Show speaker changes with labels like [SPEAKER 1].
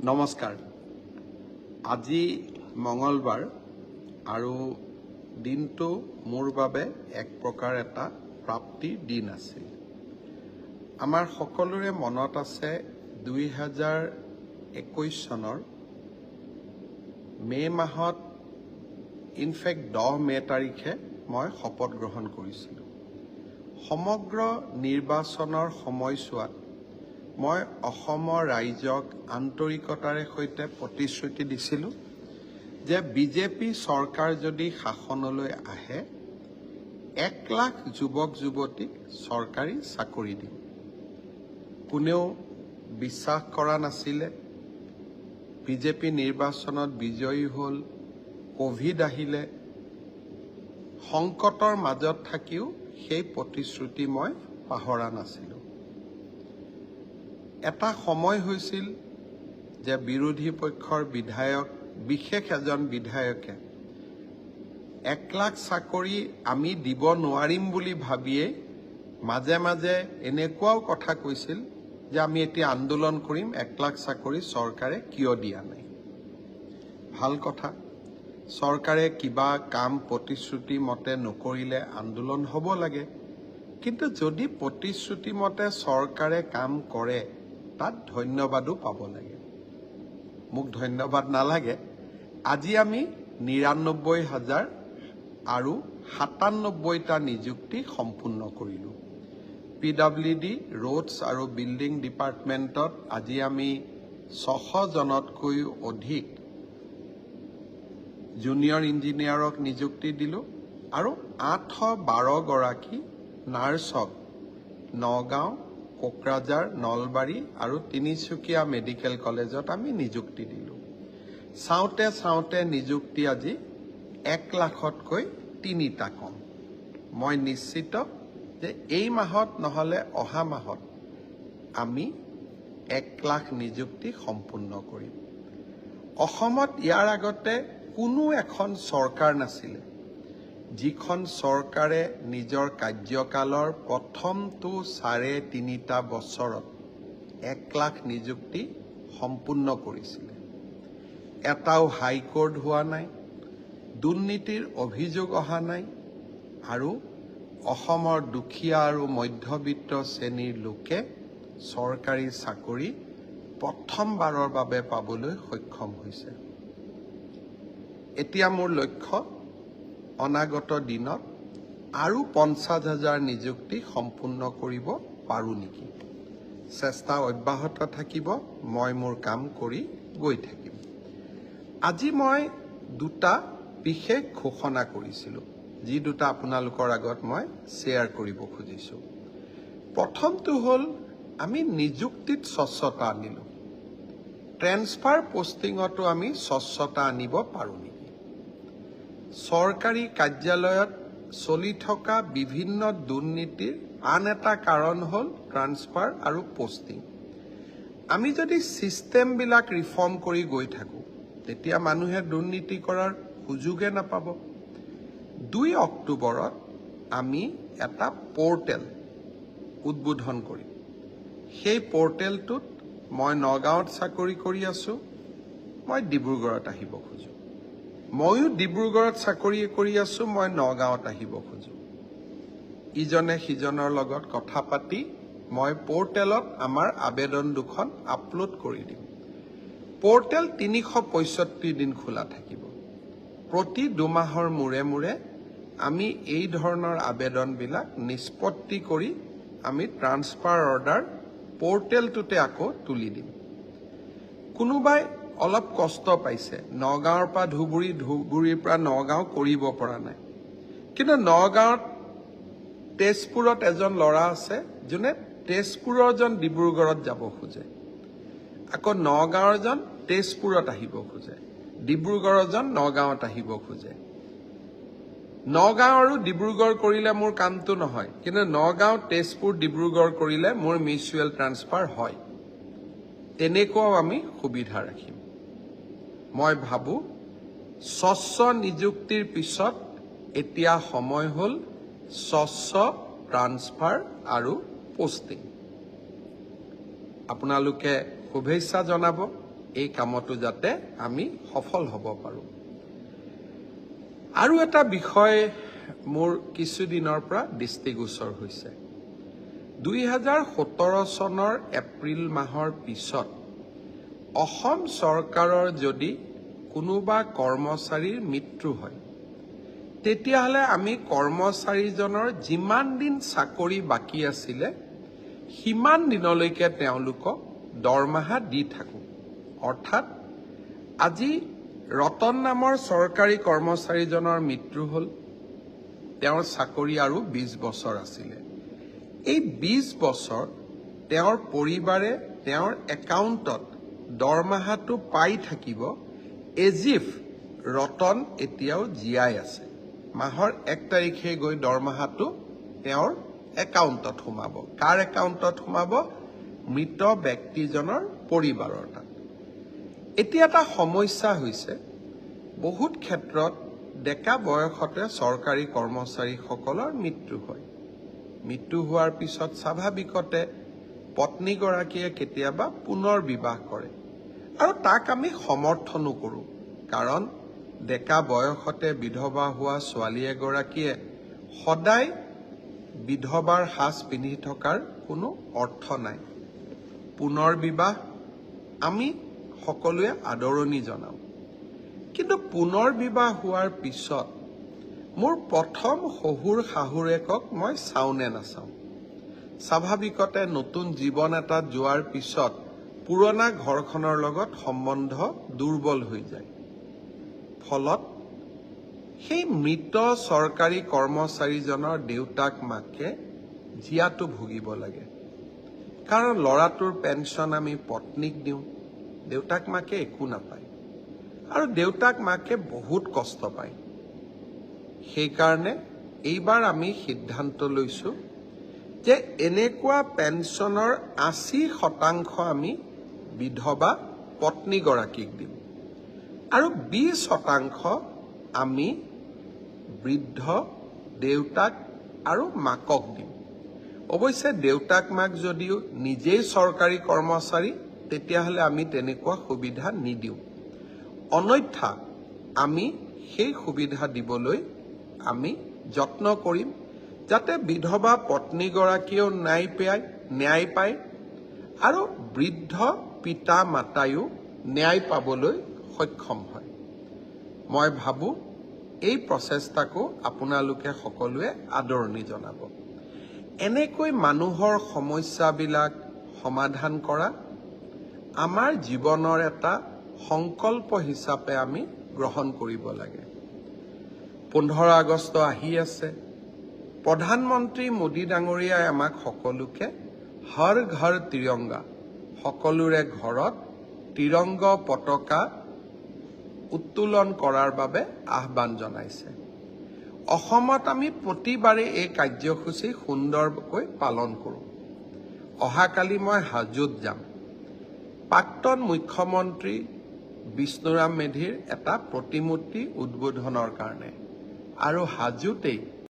[SPEAKER 1] নমস্কাৰ। আজি মঙলবাৰ আৰু দিনটো মোৰ বাবে এক প্ৰকাৰ এটা প্ৰাপ্তিৰ দিন আছিল। আমাৰ সকলোৰে মনত আছে 2021 চনৰ মে' মাহত ইনফেক্ট 10 মে' তাৰিখে মই শপত গ্ৰহণ কৰিছিলোঁ। সমগ্ৰ নিৰ্বাচনৰ সময়ছোৱাত মই অসমৰ ৰাইজক আন্তৰিকতাৰে সৈতে প্ৰতিশ্ৰুতি দিছিলোঁ যে বিজেপি চৰকাৰ যদি শাসনলৈ আহে 1 লাখ যুৱক যুৱতীক চৰকাৰী চাকৰি দিম। কোনেও বিশ্বাস কৰা নাছিলে। বিজেপি নিৰ্বাচনত বিজয়ী হ'ল, কোভিড আহিলে, সংকটৰ মাজত থাকিও সেই প্ৰতিশ্ৰুতি মই পাহৰা নাছিলোঁ। এটা সময় হৈছিল যে বিৰোধী পক্ষৰ বিধায়ক, বিশেষ এজন বিধায়কে 1 লাখ চাকৰি আমি দিব নোৱাৰিম বুলি ভাবিয়ে মাজে মাজে এনেকুৱাও কথা কৈছিল যে আমি এতিয়া আন্দোলন কৰিম, 1 লাখ চাকৰি চৰকাৰে কিয় দিয়া নাই। ভাল কথা, চৰকাৰে কিবা কাম প্ৰতিশ্ৰুতি মতে নকৰিলে আন্দোলন হ'ব লাগে, কিন্তু যদি প্ৰতিশ্ৰুতি মতে চৰকাৰে কাম কৰে তাত ধন্যবাদো পাব লাগে। মোক ধন্যবাদ নালাগে। আজি আমি ৯৯,০০০ আৰু ৯৭টা নিযুক্তি সম্পূৰ্ণ কৰিলোঁ। PWD ৰোডছ আৰু বিল্ডিং ডিপাৰ্টমেণ্টত আজি আমি ৬০০ জনতকৈও অধিক জুনিয়ৰ ইঞ্জিনিয়াৰক নিযুক্তি দিলোঁ আৰু ৮১২ গৰাকী নাৰ্ছক নগাঁও, কোকৰাঝাৰ, নলবাৰী আৰু তিনিচুকীয়া মেডিকেল কলেজত আমি নিযুক্তি দিলোঁ। চাওঁতে চাওঁতে নিযুক্তি আজি 1 লাখতকৈ 3টা কম। মই নিশ্চিত যে এই মাহত নহ'লে অহা মাহত আমি 1 লাখ নিযুক্তি সম্পূৰ্ণ কৰিম। অসমত ইয়াৰ আগতে কোনো এখন চৰকাৰ নাছিলে যিখন চৰকাৰে নিজৰ কাৰ্যকালৰ প্ৰথমটো 3.5 বছৰত 1 লাখ নিযুক্তি সম্পূৰ্ণ কৰিছিলে। এটাও হাইকোৰ্ট হোৱা নাই, দুৰ্নীতিৰ অভিযোগ অহা নাই আৰু অসমৰ দুখীয়া আৰু মধ্যবিত্ত শ্ৰেণীৰ লোকে চৰকাৰী চাকৰি প্ৰথমবাৰৰ বাবে পাবলৈ সক্ষম হৈছে। এতিয়া মোৰ লক্ষ্য অনাগত দিনত আৰু 50,000 নিযুক্তি সম্পূৰ্ণ কৰিব পাৰোঁ নেকি। চেষ্টা অব্যাহত থাকিব, মই মোৰ কাম কৰি গৈ থাকিম। আজি মই 2টা বিশেষ ঘোষণা কৰিছিলোঁ, যি 2টা আপোনালোকৰ আগত মই শ্বেয়াৰ কৰিব খুজিছোঁ। প্ৰথমটো হ'ল আমি নিযুক্তিত স্বচ্ছতা আনিলোঁ। ট্ৰেন্সফাৰ পষ্টিঙতো আমি স্বচ্ছতা আনিব পাৰোঁ নেকি। চৰকাৰী কাৰ্যালয়ত চলি থকা বিভিন্ন দুৰ্নীতিৰ আন এটা কাৰণ হ'ল ট্ৰান্সফাৰ আৰু পষ্টিং। আমি যদি ছিষ্টেমবিলাক ৰিফৰ্ম কৰি গৈ থাকোঁ তেতিয়া মানুহে দুৰ্নীতি কৰাৰ সুযোগে নাপাব। 2 অক্টোবৰত আমি এটা পৰ্টেল উদ্বোধন কৰিম। সেই পৰ্টেলটোত মই নগাঁৱত চাকৰি কৰি আছোঁ, মই ডিব্ৰুগড়ত আহিব খোজোঁ। ময়ো ডিব্ৰুগড়ত চাকৰি কৰি আছোঁ, মই নগাঁৱত আহিব খোজোঁ। ইজনে সিজনৰ লগত কথা পাতি মই পৰ্টেলত আমাৰ আবেদন 2খন আপলোড কৰি দিম। পৰ্টেল 365 দিন খোলা থাকিব। প্ৰতি 2 মাহৰ মূৰে মূৰে আমি এই ধৰণৰ আবেদনবিলাক নিষ্পত্তি কৰি আমি ট্ৰান্সফাৰ অৰ্ডাৰ পৰ্টেলটোতে আকৌ তুলি দিম। কোনোবাই অলপ কষ্ট পাইছে, নগাঁৱৰ পৰা ধুবুৰী, ধুবুৰীৰ পৰা নগাঁও কৰিব পৰা নাই, কিন্তু নগাঁৱত তেজপুৰত এজন ল'ৰা আছে যোনে তেজপুৰৰ জন ডিব্ৰুগড়ত যাব খোজে, আকৌ নগাঁৱৰ জন তেজপুৰত আহিব খোজে, ডিব্ৰুগড়ৰ জন নগাঁৱত আহিব খোজে। নগাঁও আৰু ডিব্ৰুগড় কৰিলে মোৰ কামটো নহয়, কিন্তু নগাঁও, তেজপুৰ, ডিব্ৰুগড় কৰিলে মোৰ মিউচুৱেল ট্ৰান্সফাৰ হয়। তেনেকুৱাও আমি সুবিধা ৰাখিম। মই ভাবোঁ স্বচ্ছ নিযুক্তিৰ পিছত এতিয়া সময় হ'ল স্বচ্ছ ট্ৰান্সফাৰ আৰু পষ্টিং। আপোনালোকে শুভেচ্ছা জনাব। এই কামতো যাতে আমি সফল হ'ব পাৰোঁ। আৰু এটা বিষয় মোৰ কিছুদিনৰ পৰা দৃষ্টিগোচৰ হৈছে। 2017 চনৰ এপ্ৰিল মাহৰ পিছত অসম চৰকাৰৰ যদি কোনোবা কৰ্মচাৰীৰ মৃত্যু হয়, তেতিয়াহ'লে আমি কৰ্মচাৰীজনৰ যিমান দিন চাকৰি বাকী আছিলে সিমান দিনলৈকে তেওঁলোকক দৰমহা দি থাকোঁ। অৰ্থাৎ আজি ৰতন নামৰ চৰকাৰী কৰ্মচাৰীজনৰ মৃত্যু হ'ল, তেওঁৰ চাকৰি আৰু 20 বছৰ আছিলে। এই 20 বছৰ তেওঁৰ পৰিবাৰে তেওঁৰ একাউণ্টত দৰমহাটো পাই থাকিব এজ ইফ ৰতন এতিয়াও জীয়াই আছে। মাহৰ 1 তাৰিখে গৈ দৰমহাটো তেওঁৰ একাউণ্টত সোমাব। কাৰ একাউণ্টত সোমাব? মৃত ব্যক্তিজনৰ পৰিবাৰৰ তাত। এতিয়া এটা সমস্যা হৈছে, বহুত ক্ষেত্ৰত ডেকা বয়সতে চৰকাৰী কৰ্মচাৰীসকলৰ মৃত্যু হয়। মৃত্যু হোৱাৰ পিছত স্বাভাৱিকতে পত্নীগৰাকীয়ে কেতিয়াবা পুনৰ বিবাহ কৰে, আৰু তাক আমি সমৰ্থনো কৰোঁ। কাৰণ ডেকা বয়সতে বিধৱা হোৱা ছোৱালী এগৰাকীয়ে সদায় বিধৱাৰ সাজ পিন্ধি থকাৰ কোনো অৰ্থ নাই। পুনৰ বিবাহ আমি সকলোৱে আদৰণি জনাওঁ। কিন্তু পুনৰ বিবাহ হোৱাৰ পিছত মোৰ প্ৰথম শহুৰ শাহুৰেকক মই চাওঁ নে নাচাওঁ। স্বাভাৱিকতে নতুন জীৱন এটাত যোৱাৰ পিছত পুৰণা ঘৰখনৰ লগত সম্বন্ধ দুৰ্বল হৈ যায়। ফলত সেই মৃত চৰকাৰী কৰ্মচাৰীজনৰ দেউতাক মাকে জীয়াটো ভুগিব লাগে। কাৰণ ল'ৰাটোৰ পেঞ্চন আমি পত্নীক দিওঁ, দেউতাক মাকে একো নাপায়, আৰু দেউতাক মাকে বহুত কষ্ট পায়। সেইকাৰণে এইবাৰ আমি সিদ্ধান্ত লৈছোঁ যে এনেকুৱা পেঞ্চনৰ 80% আমি বিধৱা পত্নীগৰাকীক দিম, আৰু 20% আমি বৃদ্ধ দেউতাক আৰু মাকক দিম। অৱশ্যে দেউতাক মাক যদিও নিজেই চৰকাৰী কৰ্মচাৰী, তেতিয়াহ'লে আমি তেনেকুৱা সুবিধা নিদিওঁ। অন্যথা আমি সেই সুবিধা দিবলৈ আমি যত্ন কৰিম, যাতে বিধৱা পত্নীগৰাকীয়েও ন্যায় পায় আৰু বৃদ্ধ পিতা মাতায়ো ন্যায় পাবলৈ সক্ষম হয়। মই ভাবোঁ এই প্ৰচেষ্টাকো আপোনালোকে সকলোৱে আদৰণি জনাব। এনেকৈ মানুহৰ সমস্যাবিলাক সমাধান কৰা আমাৰ জীৱনৰ এটা সংকল্প হিচাপে আমি গ্ৰহণ কৰিব লাগে। 15 আগষ্ট আহি আছে। প্ৰধানমন্ত্ৰী মোদী ডাঙৰীয়াই আমাক সকলোকে হৰ ঘৰ তিৰংগা, সকলোৰে ঘৰত তিৰংগ পতাকা উত্তোলন কৰাৰ বাবে আহ্বান জনাইছে। অসমত আমি প্ৰতিবাৰে এই কাৰ্যসূচী সুন্দৰকৈ পালন কৰোঁ। অহাকালি মই হাজোত যাম, প্ৰাক্তন মুখ্যমন্ত্ৰী বিষ্ণুৰাম মেধিৰ এটা প্ৰতিমূৰ্তি উদ্বোধনৰ কাৰণে, আৰু হাজোতেই